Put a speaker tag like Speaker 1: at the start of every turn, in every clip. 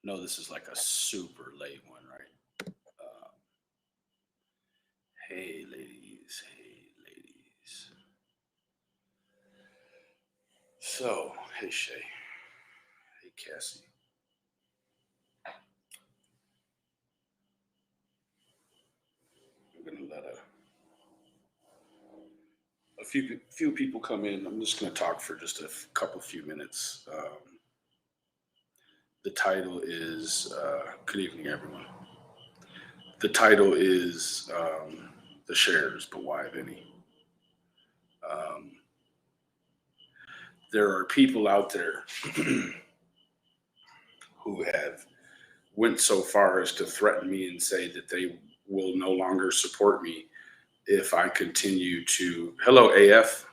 Speaker 1: know this is like a super late one, right? Um, hey, ladies. Hey, ladies. So, hey, Shay. Hey, Cassie. I'm gonna let a few people come in. I'm just gonna talk for just a couple few minutes. The title is good evening, everyone. The title is the shares, but why have any? Um, there are people out there who have went so far as to threaten me and say that they will no longer support me if I continue to hello AF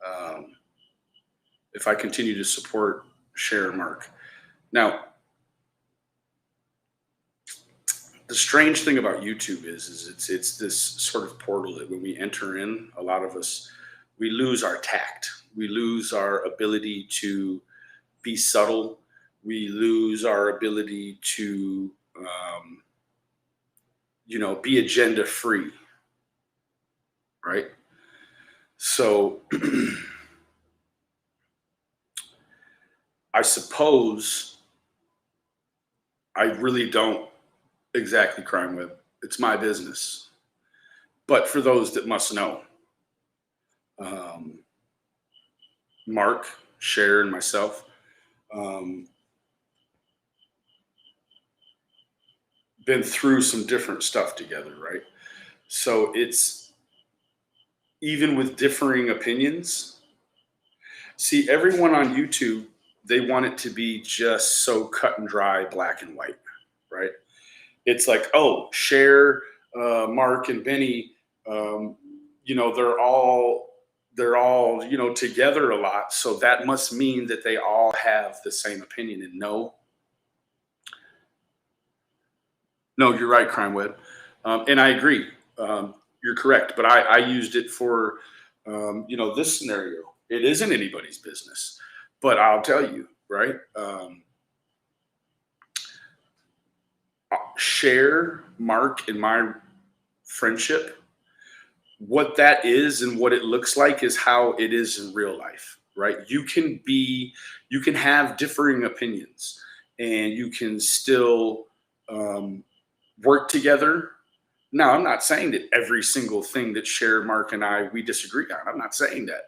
Speaker 1: um, if I continue to support Share Mark. Now, the strange thing about YouTube is it's this sort of portal that when we enter in, a lot of us we lose our tact, we lose our ability to be subtle, we lose our ability to be agenda free, right? So I suppose I really don't exactly crime with. It's my business. But for those that must know, um, Mark, Cher, and myself, um, been through some different stuff together, right? So it's even with differing opinions. See, everyone on YouTube, they want it to be just so cut and dry, black and white, right? It's like, oh, Cher, Mark, and Benny, um, they're all together a lot, so that must mean that they all have the same opinion. And no, you're right, Crime Web, and I agree. You're correct, but I used it for this scenario. It isn't anybody's business, but I'll tell you, right? Share Mark and my friendship, what that is and what it looks like is how it is in real life, right? You can have differing opinions and you can still work together. Now, I'm not saying that every single thing that Cher, Mark, and we disagree on. I'm not saying that.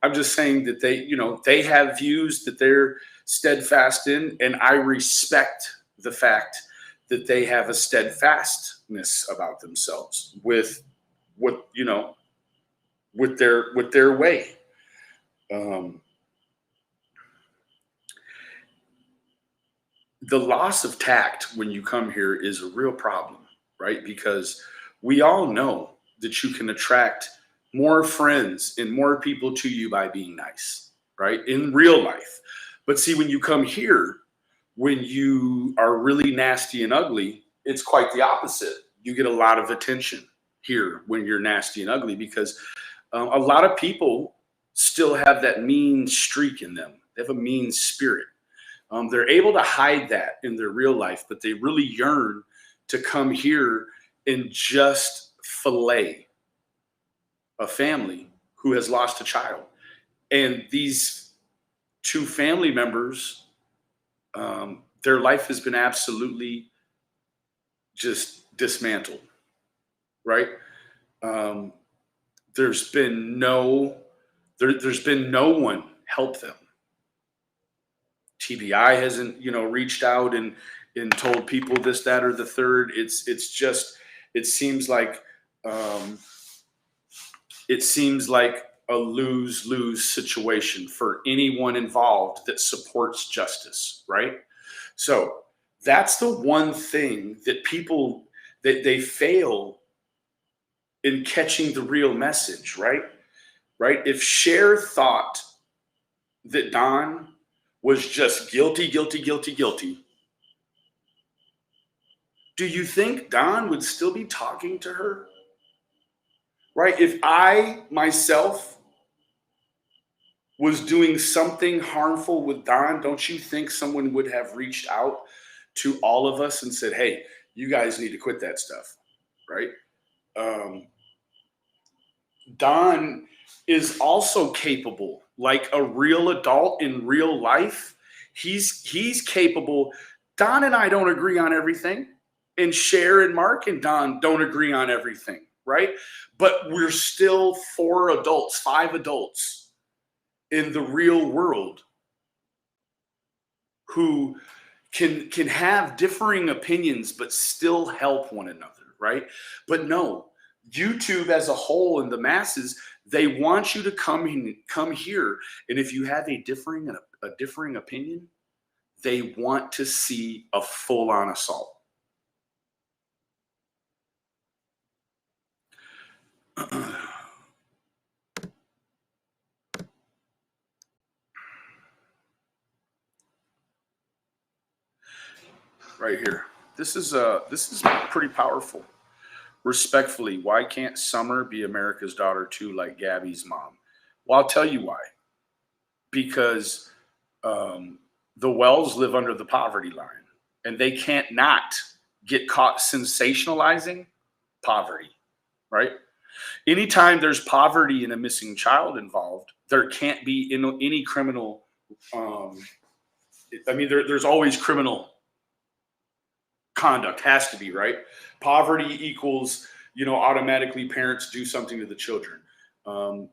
Speaker 1: I'm just saying that they have views that they're steadfast in, and I respect the fact that they have a steadfastness about themselves with what with their way. Um, the loss of tact when you come here is a real problem, right? Because we all know that you can attract more friends and more people to you by being nice, right? In real life. But see, when you come here, when you are really nasty and ugly, it's quite the opposite. You get a lot of attention here when you're nasty and ugly because a lot of people still have that mean streak in them. They have a mean spirit. They're able to hide that in their real life, but they really yearn to come here and just fillet a family who has lost a child. And these two family members, their life has been absolutely just dismantled, right? Um, there's been there's been no one help them. TBI hasn't, reached out and told people this, that, or the third. It's just it seems like um, a lose-lose situation for anyone involved that supports justice, right? So that's the one thing that people that they fail in catching the real message, right? Right? If Cher thought that Don was just guilty, guilty, guilty, guilty, do you think Don would still be talking to her? Right? If I myself was doing something harmful with Don, don't you think someone would have reached out to all of us and said, hey, you guys need to quit that stuff, right? Um, Don is also capable, like a real adult in real life. He's capable. Don and I don't agree on everything, and Cher and Mark and Don don't agree on everything, right? But we're still four adults, five adults in the real world who can have differing opinions but still help one another, right? But no, YouTube as a whole and the masses, they want you to come here, and if you have a differing opinion, they want to see a full-on assault. Right here. This is pretty powerful. Respectfully, why can't Summer be America's daughter too, like Gabby's mom? Well, I'll tell you why. Because the Wells live under the poverty line, and they can't not get caught sensationalizing poverty, right? Anytime there's poverty and a missing child involved, there can't be any criminal. Um, there's always criminal conduct, has to be, right? Poverty equals, automatically parents do something to the children. Um,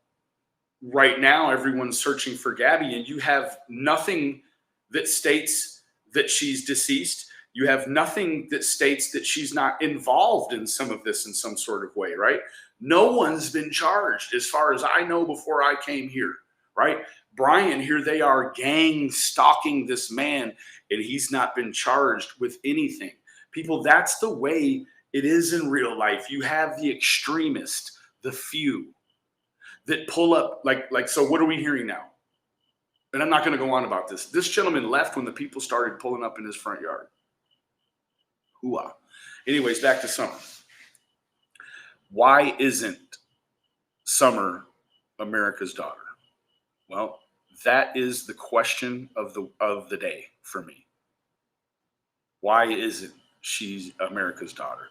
Speaker 1: right now, everyone's searching for Gabby, and you have nothing that states that she's deceased. You have nothing that states that she's not involved in some of this in some sort of way, right? No one's been charged, as far as I know, before I came here, right? Brian, here they are gang stalking this man, and he's not been charged with anything. People, that's the way it is in real life. You have the extremist, the few that pull up like. So what are we hearing now? And I'm not going to go on about this. This gentleman left when the people started pulling up in his front yard. Hooah. Anyways, back to Summer. Why isn't Summer America's daughter? Well, that is the question of the day for me. Why isn't she America's daughter?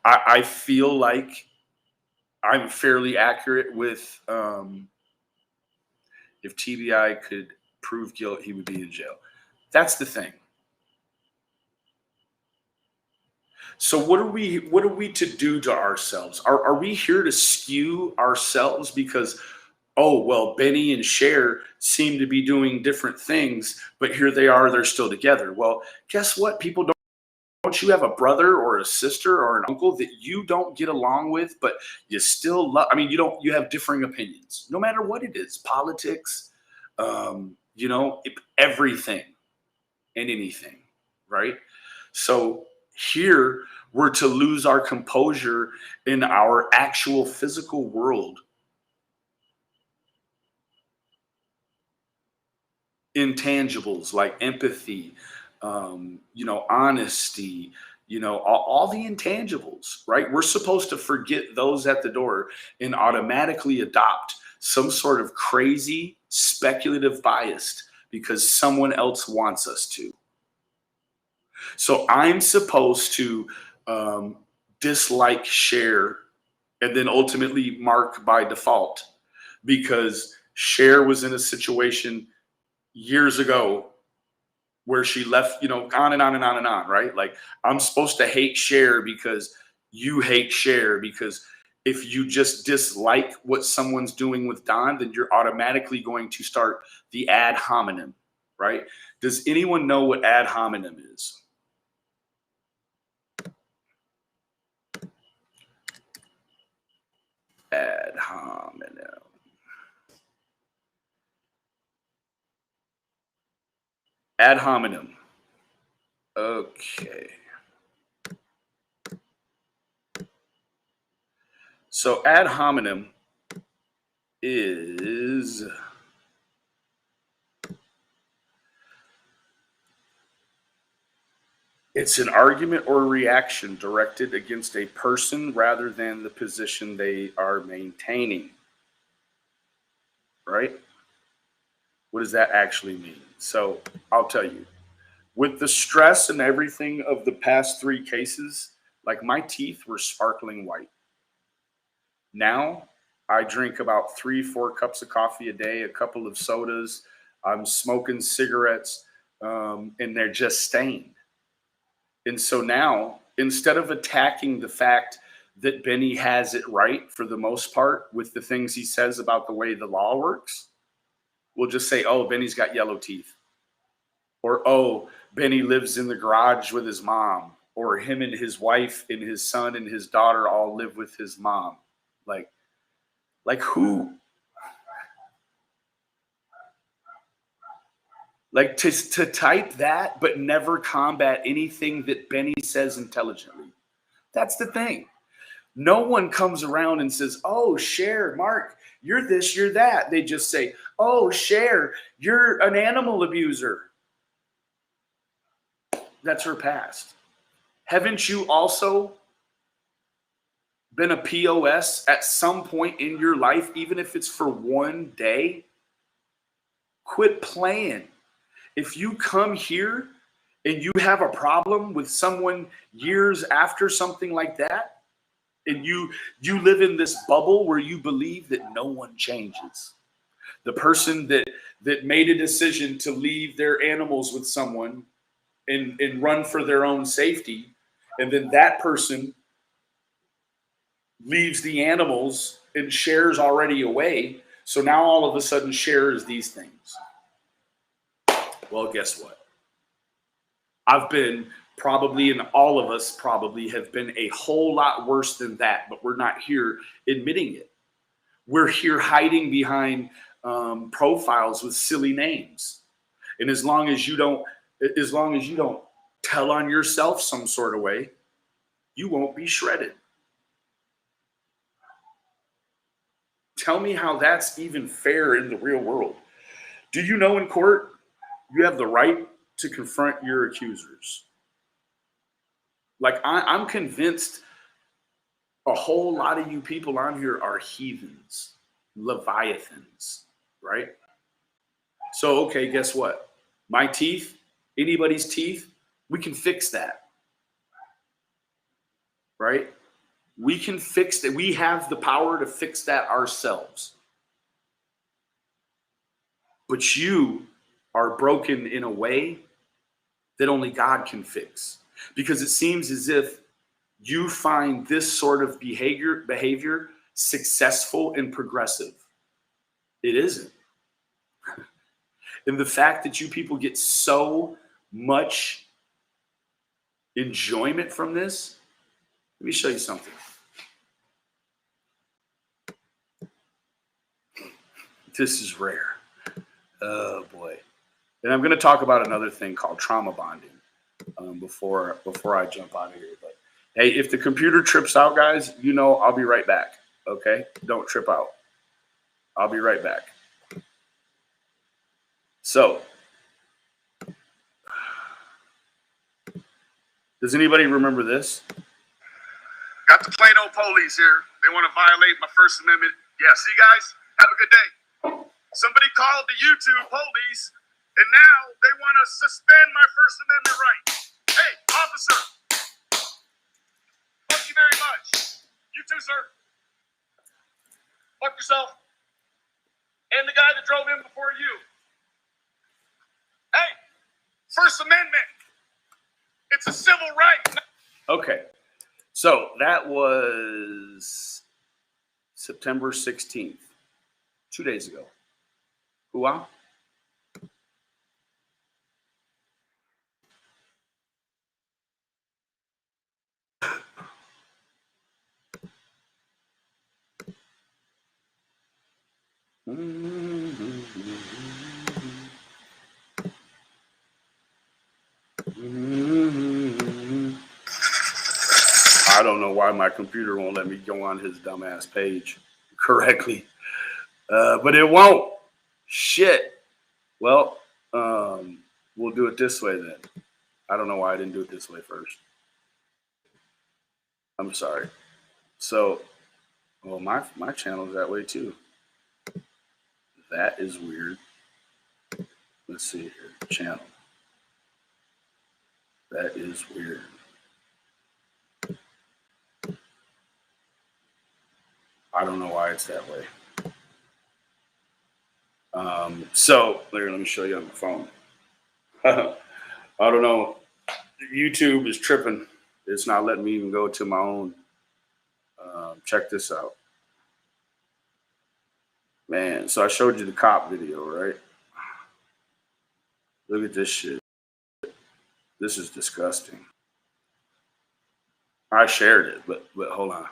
Speaker 1: I feel like I'm fairly accurate with if TBI could prove guilt, he would be in jail. That's the thing. So what are we to do to ourselves? Are we here to skew ourselves because, oh, well, Benny and Cher seem to be doing different things, but here they are, they're still together. Well, guess what? People don't you have a brother or a sister or an uncle that you don't get along with, but you still love? You have differing opinions, no matter what it is, politics, everything and anything, right? So here we're to lose our composure in our actual physical world. Intangibles like empathy, honesty, all the intangibles, right? We're supposed to forget those at the door and automatically adopt some sort of crazy speculative bias because someone else wants us to. So I'm supposed to dislike, Cher, and then ultimately Mark by default because Cher was in a situation years ago where she left, on and on and on and on, right? Like I'm supposed to hate Cher because you hate Cher, because if you just dislike what someone's doing with Don, then you're automatically going to start the ad hominem, right? Does anyone know what ad hominem is? Ad hominem. Ad hominem. Okay. So ad hominem is it's an argument or reaction directed against a person rather than the position they are maintaining. Right? What does that actually mean? So I'll tell you. With the stress and everything of the past 3 cases, like my teeth were sparkling white. Now I drink about 3, 4 cups of coffee a day, a couple of sodas. I'm smoking cigarettes, and they're just stained. And so now, instead of attacking the fact that Benny has it right for the most part with the things he says about the way the law works, we'll just say, oh, Benny's got yellow teeth. Or, oh, Benny lives in the garage with his mom. Or him and his wife and his son and his daughter all live with his mom. Like who? Like to type that, but never combat anything that Benny says intelligently. That's the thing. No one comes around and says, oh, Cher, Mark, you're this, you're that. They just say, oh, Cher, you're an animal abuser. That's her past. Haven't you also been a POS at some point in your life, even if it's for one day? Quit playing. If you come here and you have a problem with someone years after something like that, and you live in this bubble where you believe that no one changes. The person that made a decision to leave their animals with someone and run for their own safety, and then that person leaves the animals and Cher's already away. So now all of a sudden Cher is these things. Well, guess what? I've been probably, and all of us probably have been a whole lot worse than that, but we're not here admitting it. We're here hiding behind profiles with silly names. And as long as you don't tell on yourself some sort of way, you won't be shredded. Tell me how that's even fair in the real world. Do you know in court, you have the right to confront your accusers? Like, I'm convinced a whole lot of you people on here are heathens, leviathans, right? So, okay, guess what? My teeth, anybody's teeth, we can fix that, right? We can fix that. We have the power to fix that ourselves. But you are broken in a way that only God can fix. Because it seems as if you find this sort of behavior successful and progressive. It isn't. And the fact that you people get so much enjoyment from this, let me show you something. This is rare. Oh boy. And I'm going to talk about another thing called trauma bonding before I jump out of here. But hey, if the computer trips out, guys, you know I'll be right back. Okay? Don't trip out. I'll be right back. So, does anybody remember this?
Speaker 2: Got the plain old police here. They want to violate my First Amendment. Yeah, see, guys? Have a good day. Somebody called the YouTube police, and now they want to suspend my First Amendment right. Hey, officer. Fuck you very much. You too, sir. Fuck yourself. And the guy that drove in before you. Hey, First Amendment. It's a civil right.
Speaker 1: Okay. So that was September 16th, 2 days ago. Hooah. I don't know why my computer won't let me go on his dumbass page correctly, but it won't. Shit. Well, we'll do it this way then. I don't know why I didn't do it this way first. I'm sorry. So, well, my channel's that way too. That is weird. Let's see here. Channel. That is weird. I don't know why it's that way. So there, let me show you on the phone. I don't know. YouTube is tripping. It's not letting me even go to my own. Check this out. Man, so I showed you the CAPP video, right? Look at this shit. This is disgusting. I shared it, but hold on.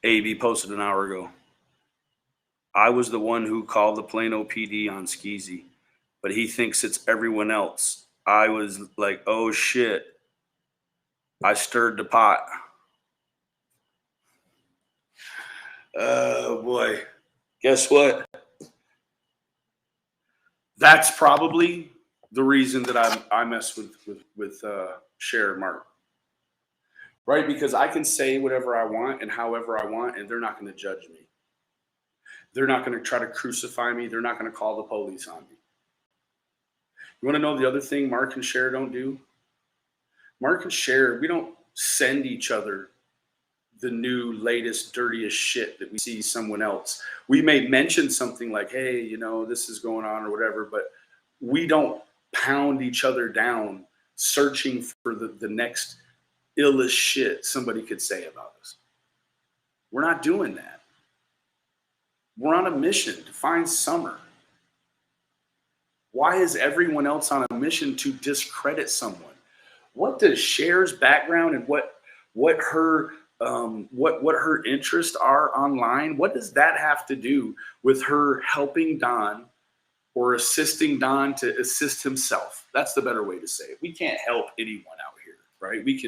Speaker 1: AB posted an hour ago. I was the one who called the Plano PD on Skeezy, but he thinks it's everyone else. I was like, oh shit. I stirred the pot. Oh boy. Guess what? That's probably the reason that I mess with Cher Mark. Right? Because I can say whatever I want and however I want, and they're not going to judge me. They're not going to try to crucify me. They're not going to call the police on me. You want to know the other thing Mark and Cher don't do? Mark and Cher, we don't send each other the new, latest, dirtiest shit that we see someone else. We may mention something like, hey, you know, this is going on or whatever, but we don't pound each other down searching for the next illest shit somebody could say about us. We're not doing that. We're on a mission to find Summer. Why is everyone else on a mission to discredit someone? What does Cher's background and what her interests are online? What does that have to do with her helping Don or assisting Don to assist himself? That's the better way to say it. We can't help anyone out here, right? We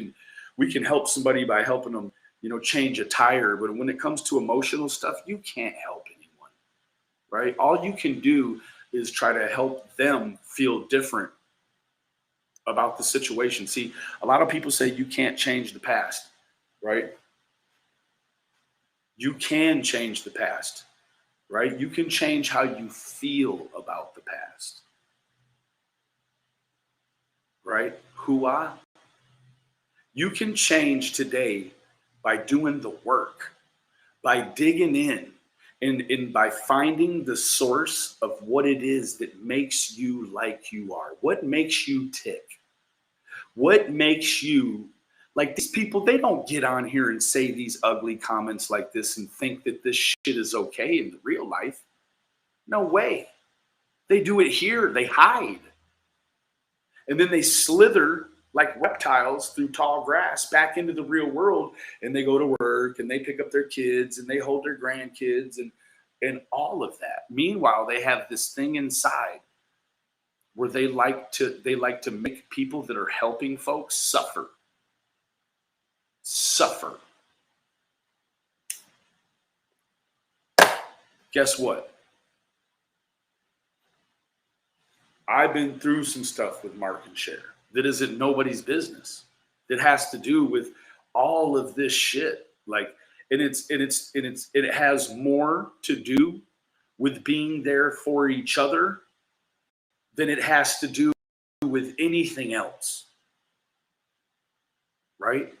Speaker 1: can help somebody by helping them, you know, change a tire, but when it comes to emotional stuff, you can't help anyone, right? All you can do is try to help them feel different about the situation. See, a lot of people say you can't change the past, right? You can change the past, right? You can change how you feel about the past, right? Hua. You can change today by doing the work, by digging in, and by finding the source of what it is that makes you like you are. What makes you tick? What makes you, like these people, they don't get on here and say these ugly comments like this and think that this shit is okay in the real life. No way. They do it here. They hide. And then they slither like reptiles through tall grass back into the real world, and they go to work and they pick up their kids and they hold their grandkids and all of that. Meanwhile, they have this thing inside where they like to make people that are helping folks suffer. Guess what? I've been through some stuff with Mark and Cher that isn't nobody's business. That has to do with all of this shit. Like, it has more to do with being there for each other than it has to do with anything else. Right?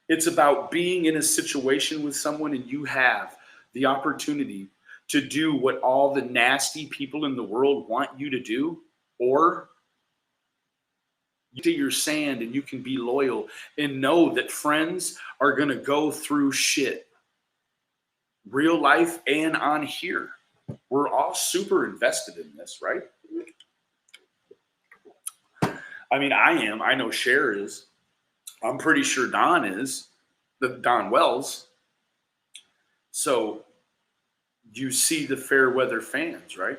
Speaker 1: It's about being in a situation with someone and you have the opportunity to do what all the nasty people in the world want you to do, or you do your sand and you can be loyal and know that friends are going to go through shit, real life and on here. We're all super invested in this, right? I mean, I am. I know Cher is. I'm pretty sure Don is. Don Wells. So you see the fair weather fans, right?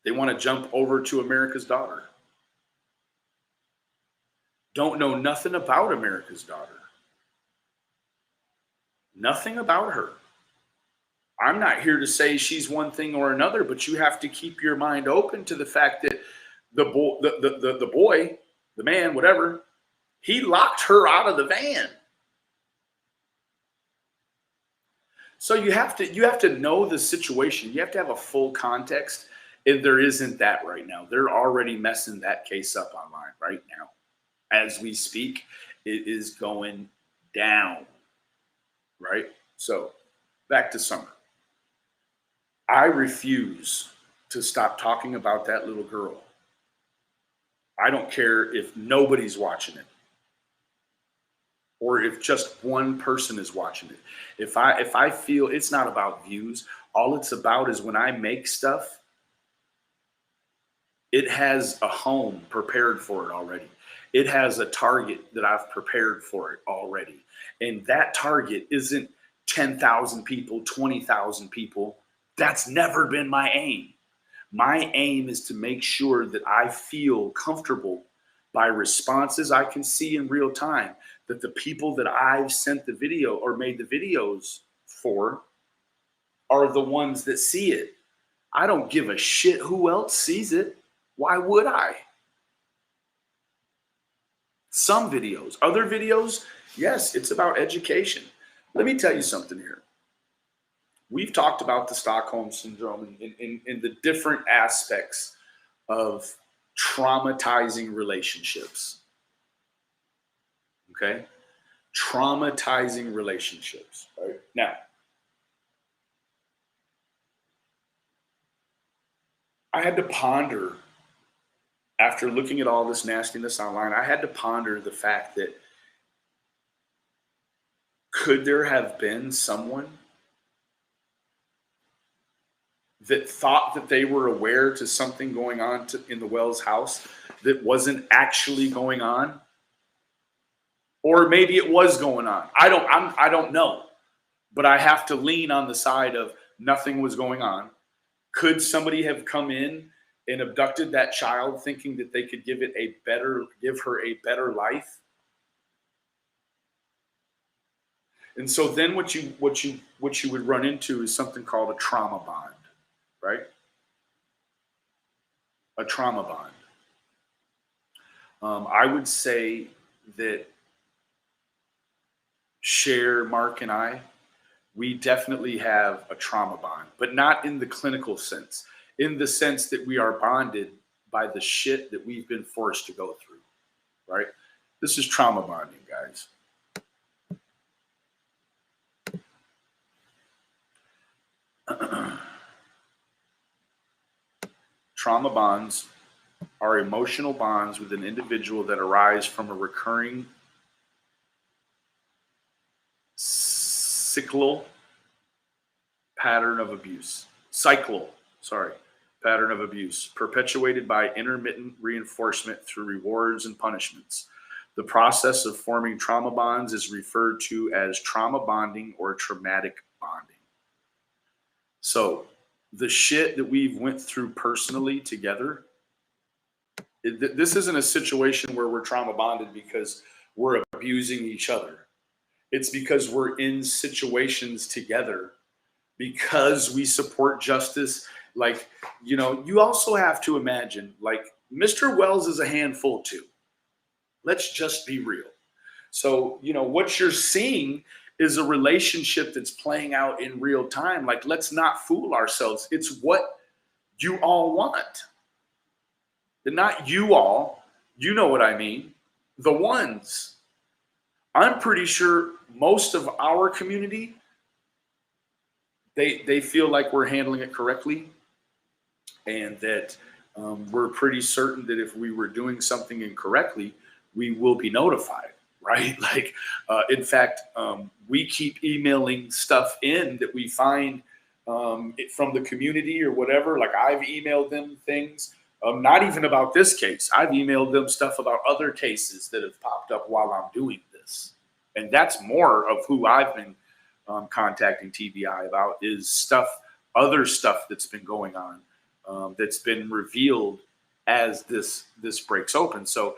Speaker 1: They want to jump over to America's Daughter. Don't know nothing about America's Daughter. Nothing about her. I'm not here to say she's one thing or another, but you have to keep your mind open to the fact that the boy, the man, whatever, he locked her out of the van. So you have to know the situation. You have to have a full context. And there isn't that right now. They're already messing that case up online right now. As we speak, it is going down. Right? So back to summer. I refuse to stop talking about that little girl. I don't care if nobody's watching it or if just one person is watching it. If I feel it's not about views, all it's about is when I make stuff, it has a home prepared for it already. It has a target that I've prepared for it already. And that target isn't 10,000 people, 20,000 people. That's never been my aim. My aim is to make sure that I feel comfortable by responses I can see in real time, that the people that I've sent the video or made the videos for are the ones that see it. I don't give a shit who else sees it. Why would I? Some videos, other videos, yes, it's about education. Let me tell you something here. We've talked about the Stockholm Syndrome in the different aspects of traumatizing relationships. Okay? Traumatizing relationships. Right? Now, I had to ponder, after looking at all this nastiness online, I had to ponder the fact that could there have been someone that thought that they were aware to something going on in the Wells house that wasn't actually going on? Or maybe it was going on. I don't know. But I have to lean on the side of nothing was going on. Could somebody have come in and abducted that child thinking that they could give her a better life? And so then what you would run into is something called a trauma bond, right? A trauma bond. I would say that Cher, Mark, and I, we definitely have a trauma bond, but not in the clinical sense, in the sense that we are bonded by the shit that we've been forced to go through, right? This is trauma bonding, guys. Trauma bonds are emotional bonds with an individual that arise from a recurring cyclical pattern of abuse, perpetuated by intermittent reinforcement through rewards and punishments. The process of forming trauma bonds is referred to as trauma bonding or traumatic bonding. So the shit that we've went through personally together, this isn't a situation where we're trauma bonded because we're abusing each other. It's because we're in situations together because we support justice. Like, you also have to imagine, like, Mr. Wells is a handful too. Let's just be real. So, what you're seeing is a relationship that's playing out in real time. Like, let's not fool ourselves. It's what you all want. And not you all, you know what I mean. The ones. I'm pretty sure most of our community, they feel like we're handling it correctly, and that we're pretty certain that if we were doing something incorrectly, we will be notified, right? Like, in fact, we keep emailing stuff in that we find from the community or whatever. Like, I've emailed them things, not even about this case. I've emailed them stuff about other cases that have popped up while I'm doing this. And that's more of who I've been contacting TBI about, is other stuff that's been going on, that's been revealed as this breaks open. So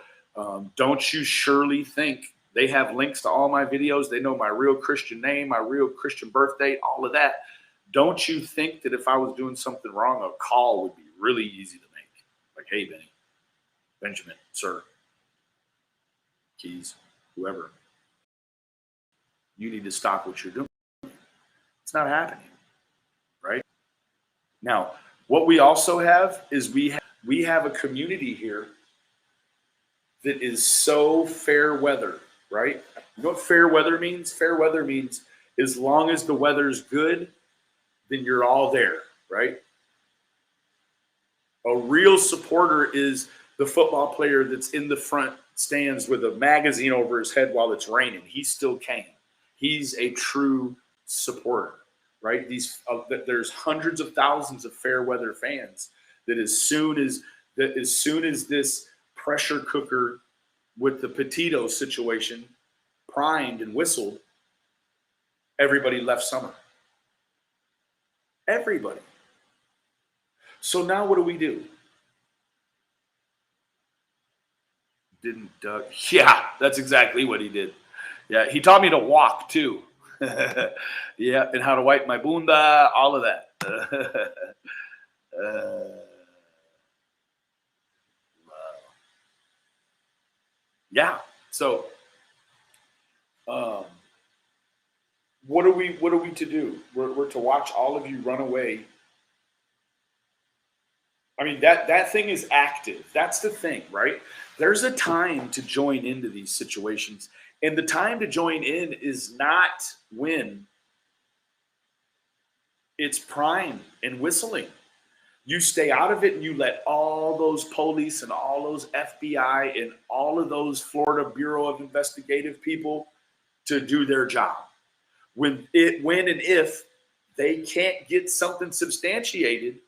Speaker 1: don't you surely think they have links to all my videos? They know my real Christian name, my real Christian birth date, all of that. Don't you think that if I was doing something wrong, a call would be really easy to make? Like, hey, Benjamin, sir, Keys, whoever, you need to stop what you're doing. It's not happening, right? Now, what we also have is we have a community here that is so fair weather, right? You know what fair weather means? Fair weather means as long as the weather's good, then you're all there, right? A real supporter is the football player that's in the front stands with a magazine over his head while it's raining. He still came. He's a true supporter, right? There's hundreds of thousands of fair weather fans that as soon as this pressure cooker with the Petito situation primed and whistled, everybody left Summer. Everybody. So now what do? Didn't Doug? Yeah, that's exactly what he did. Yeah, he taught me to walk too. Yeah, and how to wipe my bunda, all of that. Yeah. So, what are we to do? We're to watch all of you run away. I mean, that thing is active. That's the thing, right? There's a time to join into these situations. And the time to join in is not when it's prime and whistling. You stay out of it and you let all those police and all those FBI and all of those Florida Bureau of Investigative people to do their job. When and if they can't get something substantiated,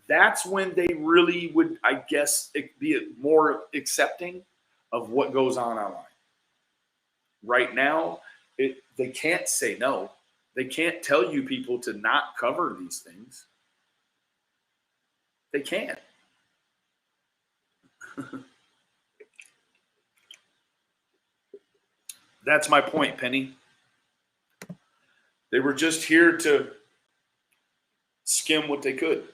Speaker 1: that's when they really would, I guess, be more accepting of what goes on online. Right now, they can't say no. They can't tell you people to not cover these things. They can't. That's my point, Penny. They were just here to skim what they could.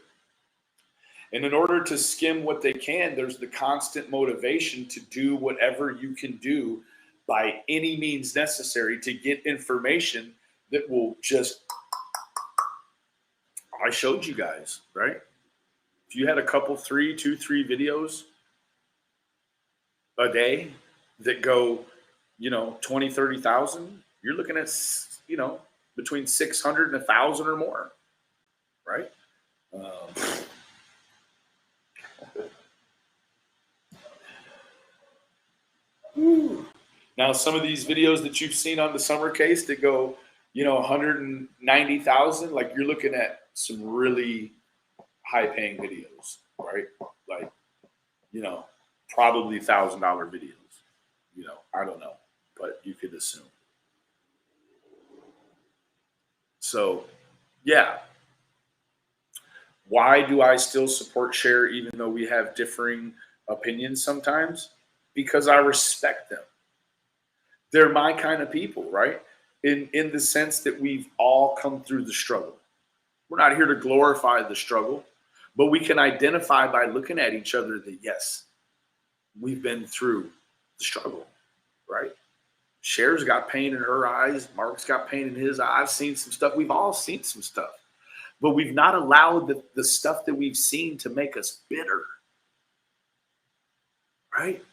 Speaker 1: And in order to skim what they can, there's the constant motivation to do whatever you can do by any means necessary to get information that will just, I showed you guys, right? If you had a couple, 3 videos a day that go, 20, 30,000, you're looking at, between 600 and 1,000 or more, right? Now, some of these videos that you've seen on the Summer case that go, 190,000, like you're looking at some really high-paying videos, right? Like, probably $1,000 videos. I don't know, but you could assume. So, yeah. Why do I still support Cher even though we have differing opinions sometimes? Because I respect them. They're my kind of people, right? In the sense that we've all come through the struggle. We're not here to glorify the struggle, but we can identify by looking at each other that, yes, we've been through the struggle, right? Cher's got pain in her eyes. Mark's got pain in his eyes. I've seen some stuff. We've all seen some stuff. But we've not allowed the stuff that we've seen to make us bitter, right?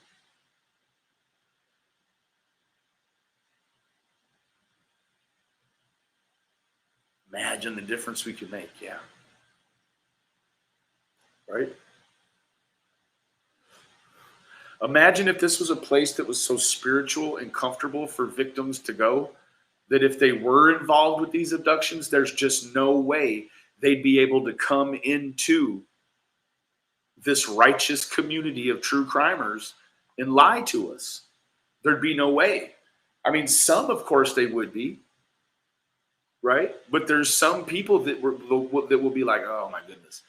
Speaker 1: Imagine the difference we could make, yeah. Right? Imagine if this was a place that was so spiritual and comfortable for victims to go, that if they were involved with these abductions, there's just no way they'd be able to come into this righteous community of true crimers and lie to us. There'd be no way. I mean, some, of course, they would be, right? But there's some people that will be like, oh my goodness,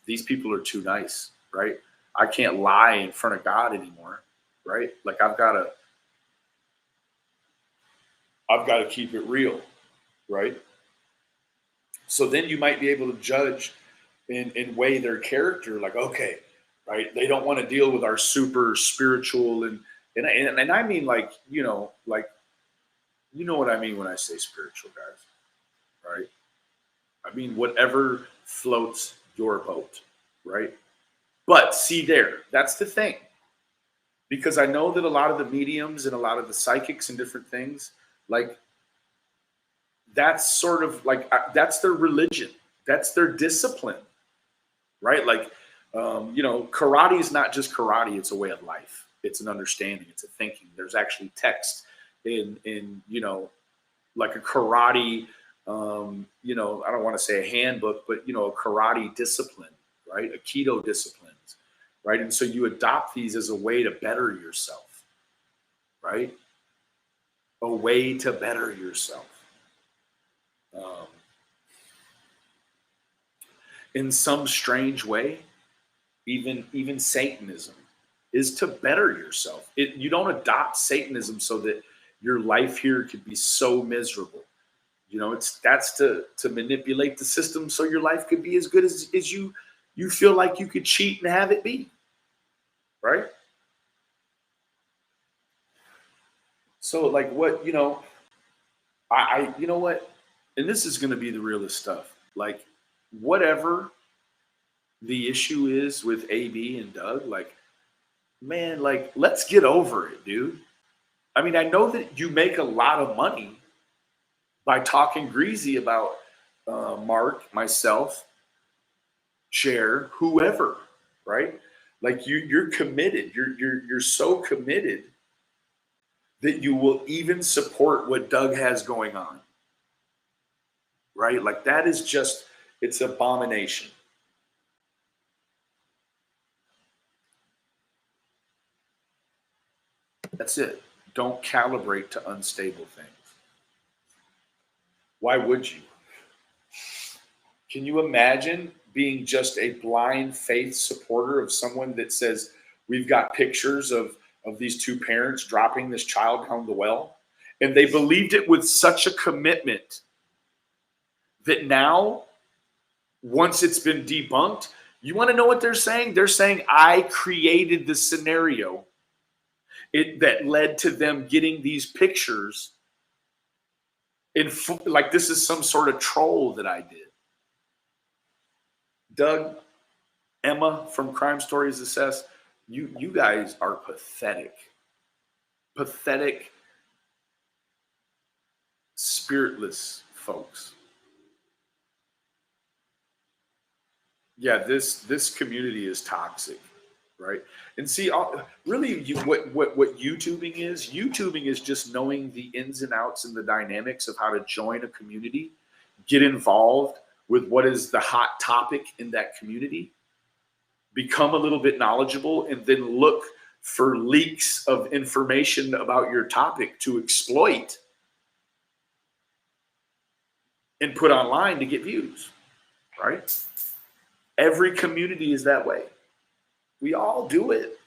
Speaker 1: these people are too nice, right? I can't lie in front of God anymore, right? Like I've got to keep it real, right? So then you might be able to judge and weigh their character, like, okay, right? They don't want to deal with our super spiritual and I mean, like, what I mean when I say spiritual, guys. right? I mean, whatever floats your boat, right? But see there, that's the thing. Because I know that a lot of the mediums and a lot of the psychics and different things, like that's sort of like that's their religion, that's their discipline, right? Like, karate is not just karate; it's a way of life. It's an understanding. It's a thinking. There's actually text in like a karate. I don't want to say a handbook, but a karate discipline, right? A keto disciplines, right? And so you adopt these as a way to better yourself, right? A way to better yourself. In some strange way, even Satanism is to better yourself. You don't adopt Satanism so that your life here could be so miserable. That's to manipulate the system so your life could be as good as you feel like you could cheat and have it be, right? So like what, I you know what, and this is going to be the realest stuff. Like whatever the issue is with AB and Doug, like man, like let's get over it, dude. I mean, I know that you make a lot of money by talking greasy about Mark, myself, Cher, whoever, right? Like you're committed. You're so committed that you will even support what Doug has going on, right? Like that is just it's abomination. That's it. Don't calibrate to unstable things. Why would you? Can you imagine being just a blind faith supporter of someone that says, we've got pictures of these two parents dropping this child down the well? And they believed it with such a commitment that now, once it's been debunked, you want to know what they're saying? They're saying, I created the scenario that led to them getting these pictures. Like this is some sort of troll that I did. Doug, Emma from Crime Stories Assess, you guys are pathetic. Pathetic, spiritless folks. Yeah, this community is toxic, right? And see, really, what YouTubing is? YouTubing is just knowing the ins and outs and the dynamics of how to join a community, get involved with what is the hot topic in that community, become a little bit knowledgeable, and then look for leaks of information about your topic to exploit and put online to get views, right? Every community is that way. We all do it.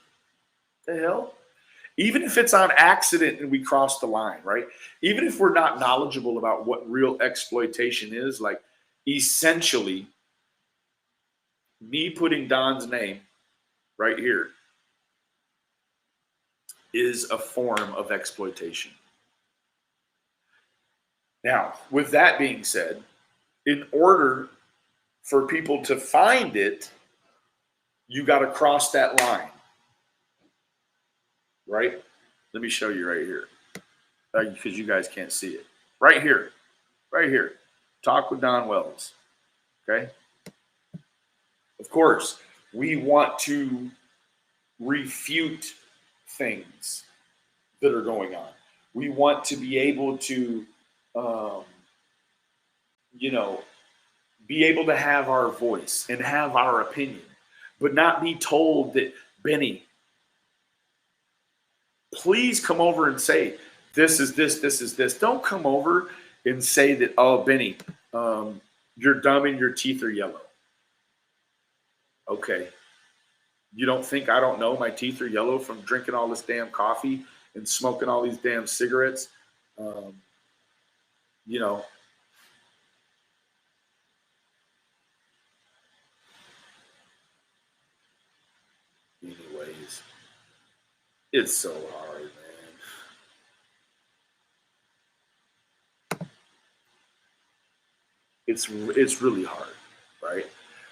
Speaker 1: The hell? Even if it's on accident and we cross the line, right? Even if we're not knowledgeable about what real exploitation is, like essentially me putting Don's name right here is a form of exploitation. Now, with that being said, in order for people to find it, you got to cross that line, right? Let me show you right here because you guys can't see it. Right here. Talk with Don Wells. Okay. Of course, we want to refute things that are going on. We want to be able to, be able to have our voice and have our opinion, but not be told that, Benny, please come over and say, this is this, this is this. Don't come over and say that, oh, Benny, you're dumb and your teeth are yellow. Okay. You don't think I don't know my teeth are yellow from drinking all this damn coffee and smoking all these damn cigarettes? Anyways, it's so hard, man. It's really hard, right?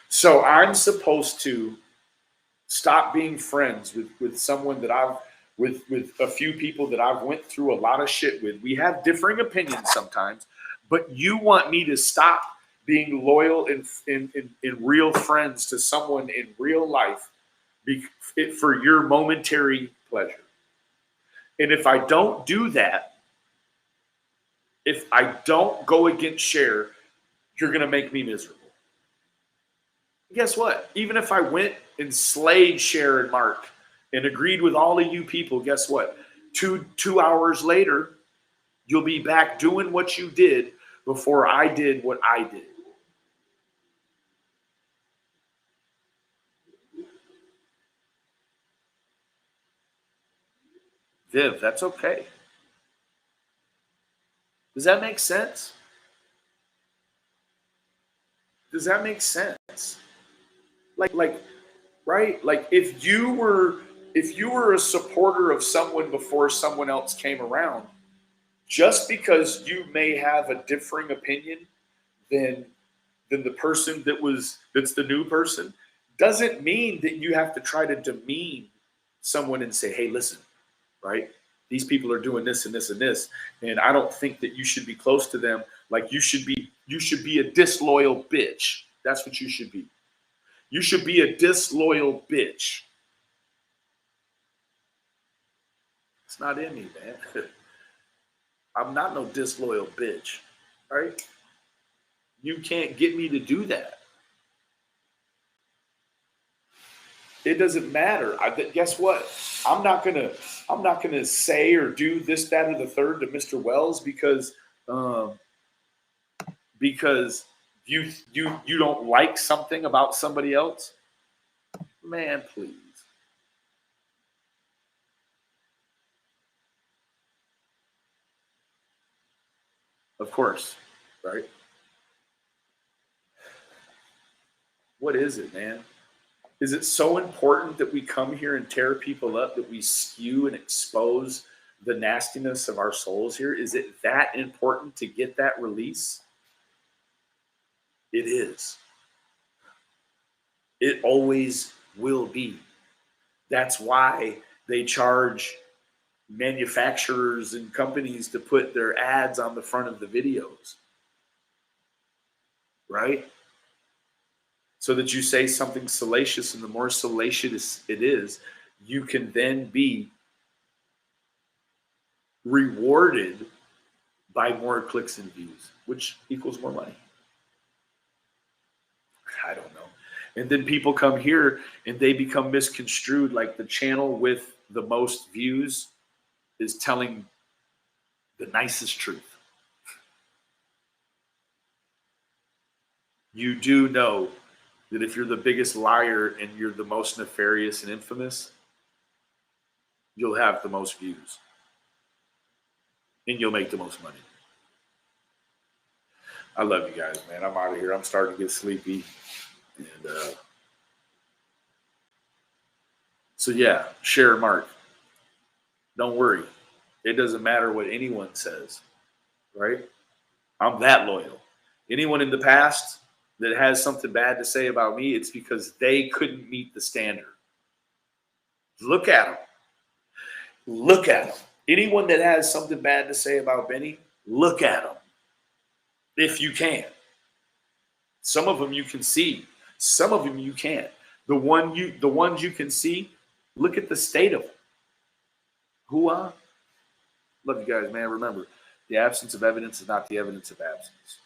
Speaker 1: So I'm supposed to stop being friends with someone that with a few people that I've went through a lot of shit with. We have differing opinions sometimes, but you want me to stop being loyal and real friends to someone in real life for your momentary pleasure. And if I don't do that, if I don't go against Cher, you're going to make me miserable. Guess what? Even if I went and slayed Cher and Mark and agreed with all of you people, guess what? Two hours later, you'll be back doing what you did before I did what I did. Viv, that's okay. Does that make sense? Does that make sense? Like, right? Like if you were a supporter of someone before someone else came around, just because you may have a differing opinion than the person that's the new person, doesn't mean that you have to try to demean someone and say, hey, listen, right? These people are doing this and this and this, and I don't think that you should be close to them. Like you should be a disloyal bitch. That's what you should be. You should be a disloyal bitch. It's not in me, man. I'm not no disloyal bitch, right? You can't get me to do that. It doesn't matter. Guess what? I'm not gonna say or do this, that, or the third to Mr. Wells because you don't like something about somebody else. Man, please. Of course, right? What is it, man? Is it so important that we come here and tear people up, that we skew and expose the nastiness of our souls here? Is it that important to get that release? It is. It always will be. That's why they charge manufacturers and companies to put their ads on the front of the videos, right? So that you say something salacious, and the more salacious it is, you can then be rewarded by more clicks and views, which equals more money. I don't know. And then people come here and they become misconstrued, like the channel with the most views is telling the nicest truth. You do know that if you're the biggest liar and you're the most nefarious and infamous, you'll have the most views and you'll make the most money. I love you guys, man. I'm out of here. I'm starting to get sleepy. And so yeah, Cher, Mark, don't worry. It doesn't matter what anyone says, right? I'm that loyal. Anyone in the past that has something bad to say about me, it's because they couldn't meet the standard. Look at them. Look at them. Anyone that has something bad to say about Benny, look at them. If you can. Some of them you can see. Some of them you can't. The ones you can see, look at the state of them. Love you guys, man. Remember, the absence of evidence is not the evidence of absence.